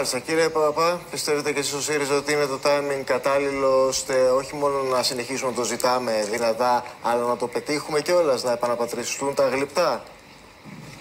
Κύριε Παπαπά, πιστεύετε και εσείς ο ΣΥΡΙΖΑ ότι είναι το timing κατάλληλο ώστε όχι μόνο να συνεχίσουμε να το ζητάμε δυνατά, αλλά να το πετύχουμε κιόλας, να επαναπατριστούν τα γλυπτά?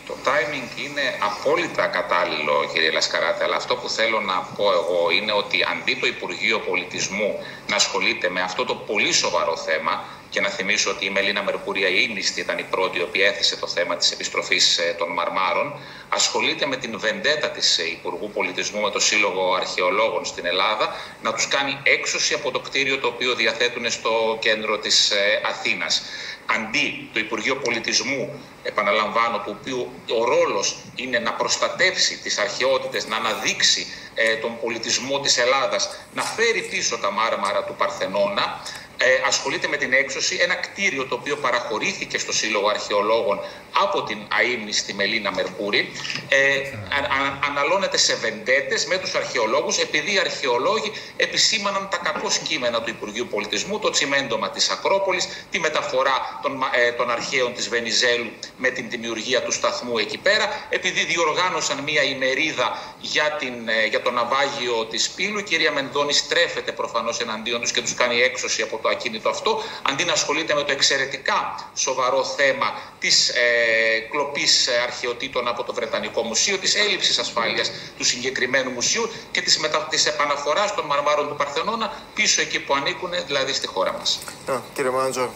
Το timing είναι απόλυτα κατάλληλο, κύριε Λασκαράτη, αλλά αυτό που θέλω να πω εγώ είναι ότι αντί το Υπουργείο Πολιτισμού να ασχολείται με αυτό το πολύ σοβαρό θέμα, και να θυμίσω ότι η Μελίνα Μερκούρια η ήμνηστη ήταν η πρώτη η οποία έθεσε το θέμα της επιστροφής των Μαρμάρων, ασχολείται με την βεντέτα της Υπουργού Πολιτισμού με το Σύλλογο Αρχαιολόγων στην Ελλάδα, να τους κάνει έξωση από το κτίριο το οποίο διαθέτουν στο κέντρο της Αθήνας. Αντί το Υπουργείο Πολιτισμού, επαναλαμβάνω, του οποίου ο ρόλος είναι να προστατεύσει τις αρχαιότητες, να αναδείξει τον πολιτισμό της Ελλάδας, να φέρει πίσω τα μάρμαρα του Παρθενώνα, ασχολείται με την έξωση, ένα κτίριο το οποίο παραχωρήθηκε στο Σύλλογο Αρχαιολόγων από την αείμνηστη Μελίνα Μερκούρη, αναλώνεται σε βεντέτες με τους αρχαιολόγους, επειδή οι αρχαιολόγοι επισήμαναν τα κακό κείμενα του Υπουργείου Πολιτισμού, το τσιμέντομα της Ακρόπολης, τη μεταφορά των αρχαίων της Βενιζέλου με την δημιουργία του σταθμού εκεί πέρα, επειδή διοργάνωσαν μία ημερίδα για το ναυάγιο της Πύλου. Η κυρία Μενδώνη στρέφεται προφανώς εναντίον τους και τους κάνει έξωση από το ακίνητο αυτό, αντί να ασχολείται με το εξαιρετικά σοβαρό θέμα της κλοπής αρχαιοτήτων από το Βρετανικό Μουσείο, της έλλειψης ασφάλειας του συγκεκριμένου μουσείου και της επαναφοράς των μαρμάρων του Παρθενώνα πίσω εκεί που ανήκουν, δηλαδή στη χώρα μας. Κύριε Μάντζο.